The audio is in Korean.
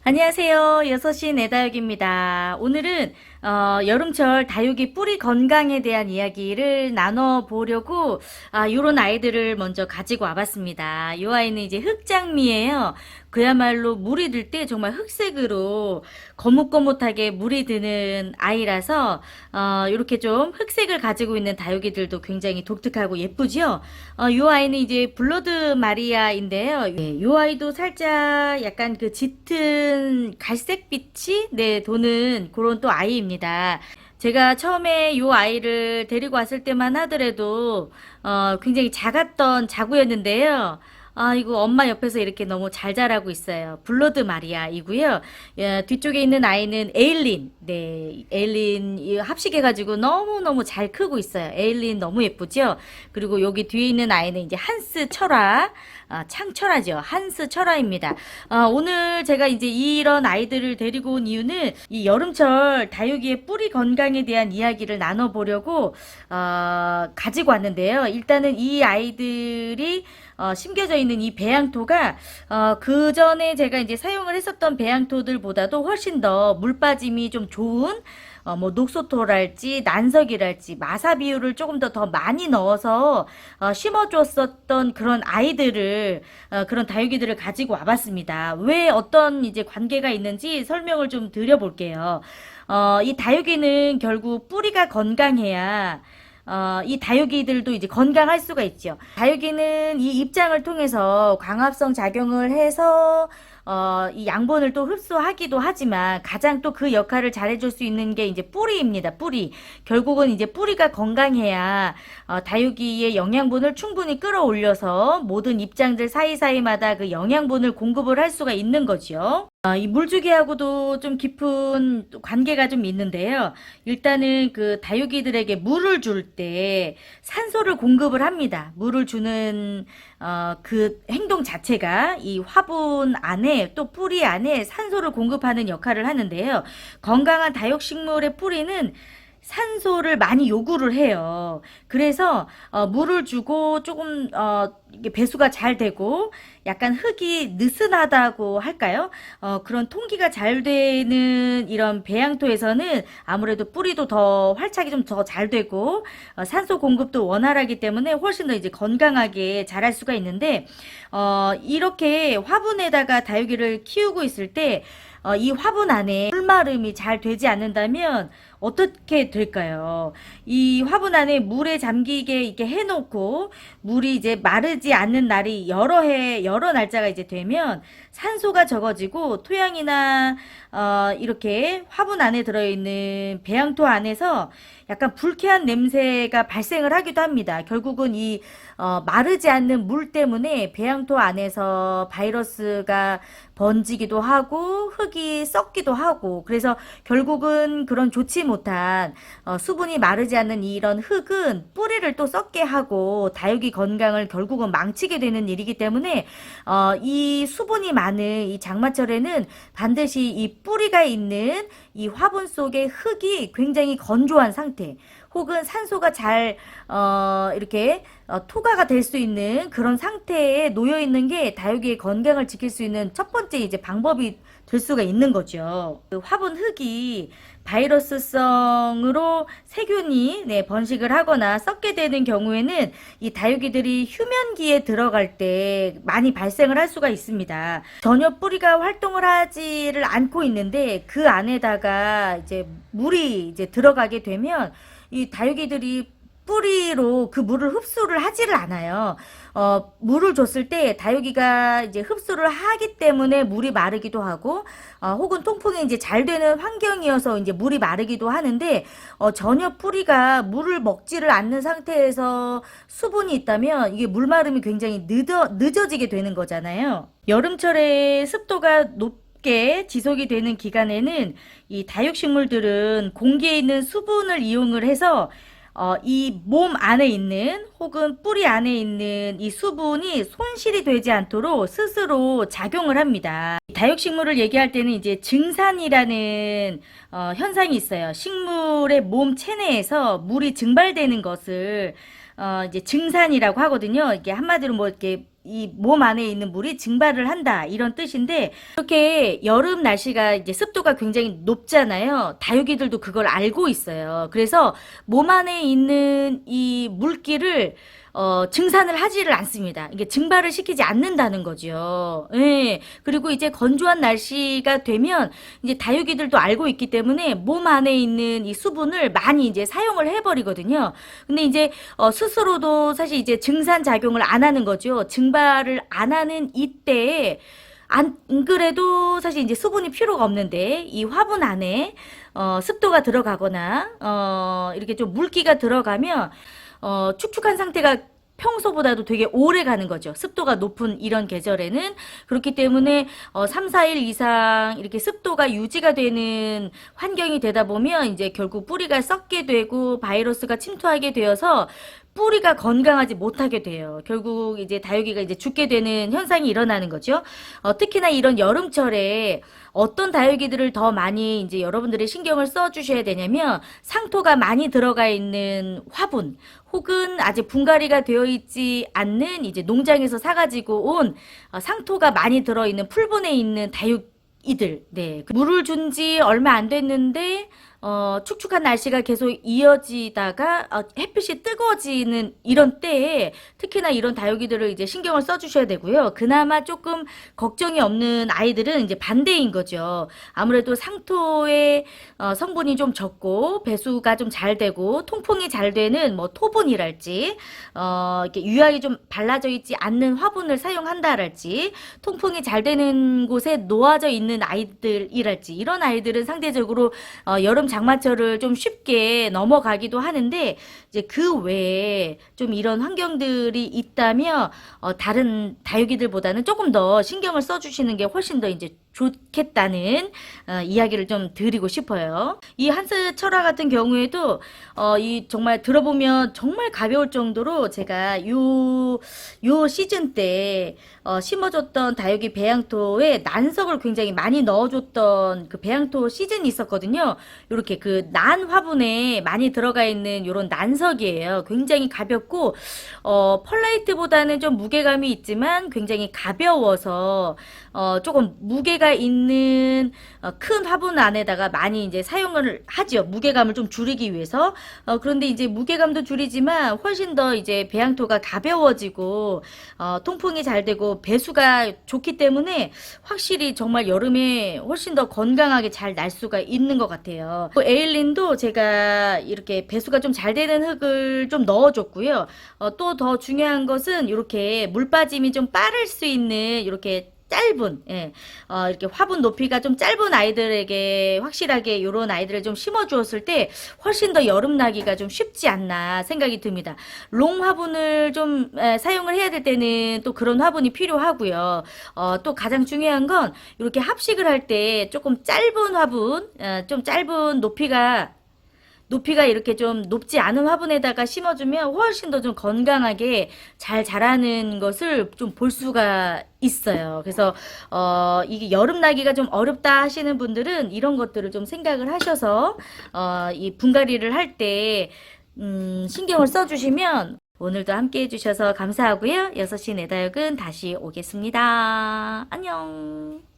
안녕하세요. 6시 내다육입니다. 오늘은 여름철 다육이 뿌리 건강에 대한 이야기를 나눠보려고 요런 아이들을 먼저 가지고 와봤습니다. 요 아이는 이제 흑장미예요. 그야말로 물이 들 때 정말 흑색으로 거뭇거뭇하게 물이 드는 아이라서 이렇게 좀 흑색을 가지고 있는 다육이들도 굉장히 독특하고 예쁘죠. 요 아이는 이제 블러드 마리아인데요. 예, 요 아이도 살짝 약간 그 짙은 갈색빛이 도는 그런 또 아이입니다. 제가 처음에 요 아이를 데리고 왔을 때만 하더라도 굉장히 작았던 자구였는데요. 이거 엄마 옆에서 이렇게 너무 잘 자라고 있어요. 블러드 마리아이고요. 예, 뒤쪽에 있는 아이는 에일린. 네, 에일린 합식해가지고 너무너무 잘 크고 있어요. 에일린 너무 예쁘죠? 그리고 여기 뒤에 있는 아이는 이제 한스 철화. 창철하죠. 한스 철화입니다. 오늘 제가 이제 이런 아이들을 데리고 온 이유는 이 여름철 다육이의 뿌리 건강에 대한 이야기를 나눠보려고 가지고 왔는데요. 일단은 이 아이들이 심겨져 있는 이 배양토가 그 전에 제가 이제 사용을 했었던 배양토들보다도 훨씬 더 물 빠짐이 좀 좋은 뭐 녹소토랄지 난석이랄지 마사 비율을 조금 더 많이 넣어서 심어줬었던 그런 아이들을 그런 다육이들을 가지고 와봤습니다. 왜 어떤 이제 관계가 있는지 설명을 좀 드려볼게요. 이 다육이는 결국 뿌리가 건강해야 이 다육이들도 이제 건강할 수가 있죠. 다육이는 이 입장을 통해서 광합성 작용을 해서 이 양분을 또 흡수하기도 하지만 가장 또 그 역할을 잘해줄 수 있는 게 이제 뿌리입니다. 뿌리. 결국은 이제 뿌리가 건강해야 다육이의 영양분을 충분히 끌어올려서 모든 입장들 사이사이마다 그 영양분을 공급을 할 수가 있는 거죠. 이 물주기하고도 좀 깊은 관계가 좀 있는데요. 일단은 그 다육이들에게 물을 줄 때 산소를 공급을 합니다. 물을 주는 그 행동 자체가 이 화분 안에 또 뿌리 안에 산소를 공급하는 역할을 하는데요. 건강한 다육식물의 뿌리는 산소를 많이 요구를 해요. 그래서 물을 주고 조금 이게 배수가 잘 되고 약간 흙이 느슨하다고 할까요? 그런 통기가 잘 되는 이런 배양토에서는 아무래도 뿌리도 더 활착이 좀 더 잘 되고 산소 공급도 원활하기 때문에 훨씬 더 이제 건강하게 자랄 수가 있는데 이렇게 화분에다가 다육이를 키우고 있을 때 이 화분 안에 물마름이 잘 되지 않는다면 어떻게 될까요? 이 화분 안에 물에 잠기게 이렇게 해놓고 물이 이제 마르지 않는 날이 여러 날짜가 이제 되면 산소가 적어지고 토양이나 이렇게 화분 안에 들어있는 배양토 안에서 약간 불쾌한 냄새가 발생을 하기도 합니다. 결국은 이 마르지 않는 물 때문에 배양토 안에서 바이러스가 번지기도 하고 흙이 썩기도 하고 그래서 결국은 그런 좋지 못한 수분이 마르지 않는 이런 흙은 뿌리를 또 썩게 하고 다육이 건강을 결국은 망치게 되는 일이기 때문에 이 수분이 많은 이 장마철에는 반드시 이 뿌리가 있는 이 화분 속의 흙이 굉장히 건조한 상태 혹은 산소가 잘 이렇게 토가가 될 수 있는 그런 상태에 놓여 있는 게 다육이의 건강을 지킬 수 있는 첫 번째 이제 방법이 될 수가 있는 거죠. 그 화분 흙이 바이러스성으로 세균이 번식을 하거나 썩게 되는 경우에는 이 다육이들이 휴면기에 들어갈 때 많이 발생을 할 수가 있습니다. 전혀 뿌리가 활동을 하지를 않고 있는데 그 안에다가 이제 물이 이제 들어가게 되면 이 다육이들이 뿌리로 그 물을 흡수를 하지를 않아요. 물을 줬을 때 다육이가 이제 흡수를 하기 때문에 물이 마르기도 하고, 혹은 통풍이 이제 잘 되는 환경이어서 이제 물이 마르기도 하는데, 전혀 뿌리가 물을 먹지를 않는 상태에서 수분이 있다면 이게 물마름이 굉장히 늦어지게 되는 거잖아요. 여름철에 습도가 높게 지속이 되는 기간에는 이 다육식물들은 공기에 있는 수분을 이용을 해서 이 몸 안에 있는 혹은 뿌리 안에 있는 이 수분이 손실이 되지 않도록 스스로 작용을 합니다. 다육식물을 얘기할 때는 이제 증산이라는 현상이 있어요. 식물의 몸 체내에서 물이 증발되는 것을 이제 증산이라고 하거든요. 이게 한마디로 뭐 이렇게 이 몸 안에 있는 물이 증발을 한다 이런 뜻인데, 이렇게 여름 날씨가 이제 습도가 굉장히 높잖아요. 다육이들도 그걸 알고 있어요. 그래서 몸 안에 있는 이 물기를 증산을 하지를 않습니다. 이게 증발을 시키지 않는다는 거죠. 예. 그리고 이제 건조한 날씨가 되면 이제 다육이들도 알고 있기 때문에 몸 안에 있는 이 수분을 많이 이제 사용을 해버리거든요. 근데 이제 스스로도 사실 이제 증산 작용을 안 하는 거죠. 증발을 안 하는 이때에 안 그래도 사실 이제 수분이 필요가 없는데 이 화분 안에 습도가 들어가거나 이렇게 좀 물기가 들어가면 축축한 상태가 평소보다도 되게 오래 가는 거죠. 습도가 높은 이런 계절에는. 그렇기 때문에 3, 4일 이상 이렇게 습도가 유지가 되는 환경이 되다 보면 이제 결국 뿌리가 썩게 되고 바이러스가 침투하게 되어서 뿌리가 건강하지 못하게 돼요. 결국 이제 다육이가 이제 죽게 되는 현상이 일어나는 거죠. 특히나 이런 여름철에 어떤 다육이들을 더 많이 이제 여러분들이 신경을 써 주셔야 되냐면, 상토가 많이 들어가 있는 화분, 혹은 아직 분갈이가 되어 있지 않는 이제 농장에서 사가지고 온 상토가 많이 들어있는 풀분에 있는 다육이들. 네. 물을 준 지 얼마 안 됐는데 축축한 날씨가 계속 이어지다가 햇빛이 뜨거워지는 이런 때에 특히나 이런 다육이들을 이제 신경을 써주셔야 되고요. 그나마 조금 걱정이 없는 아이들은 이제 반대인 거죠. 아무래도 상토의 성분이 좀 적고 배수가 좀 잘 되고 통풍이 잘 되는 뭐 토분이랄지 이렇게 유약이 좀 발라져 있지 않는 화분을 사용한다랄지, 통풍이 잘 되는 곳에 놓아져 있는 아이들이랄지, 이런 아이들은 상대적으로 여름 장마철을 좀 쉽게 넘어가기도 하는데, 이제 그 외에 좀 이런 환경들이 있다면 다른 다육이들보다는 조금 더 신경을 써주시는 게 훨씬 더 이제 좋겠다는 이야기를 좀 드리고 싶어요. 이 한스 철화 같은 경우에도 이 정말 들어보면 정말 가벼울 정도로 제가 요 시즌 때 심어줬던 다육이 배양토에 난석을 굉장히 많이 넣어줬던 그 배양토 시즌이 있었거든요. 이렇게 그 난 화분에 많이 들어가 있는 이런 난석이에요. 굉장히 가볍고 펄라이트보다는 좀 무게감이 있지만 굉장히 가벼워서 조금 무게가 있는 큰 화분 안에다가 많이 이제 사용을 하죠. 무게감을 좀 줄이기 위해서. 그런데 이제 무게감도 줄이지만 훨씬 더 이제 배양토가 가벼워지고 통풍이 잘 되고 배수가 좋기 때문에 확실히 정말 여름에 훨씬 더 건강하게 잘 날 수가 있는 것 같아요. 에일린도 제가 이렇게 배수가 좀 잘 되는 흙을 좀 넣어줬고요. 또 더 중요한 것은 이렇게 물 빠짐이 좀 빠를 수 있는 이렇게 짧은, 예, 이렇게 화분 높이가 좀 짧은 아이들에게 확실하게 이런 아이들을 좀 심어 주었을 때 훨씬 더 여름 나기가 좀 쉽지 않나 생각이 듭니다. 롱 화분을 좀 사용을 해야 될 때는 또 그런 화분이 필요하고요. 또 가장 중요한 건 이렇게 합식을 할 때 조금 짧은 화분, 좀 짧은 높이가 이렇게 좀 높지 않은 화분에다가 심어주면 훨씬 더 좀 건강하게 잘 자라는 것을 좀 볼 수가 있어요. 그래서 이게 여름 나기가 좀 어렵다 하시는 분들은 이런 것들을 좀 생각을 하셔서 이 분갈이를 할 때 신경을 써주시면. 오늘도 함께 해주셔서 감사하고요. 6시 내 다육은 다시 오겠습니다. 안녕.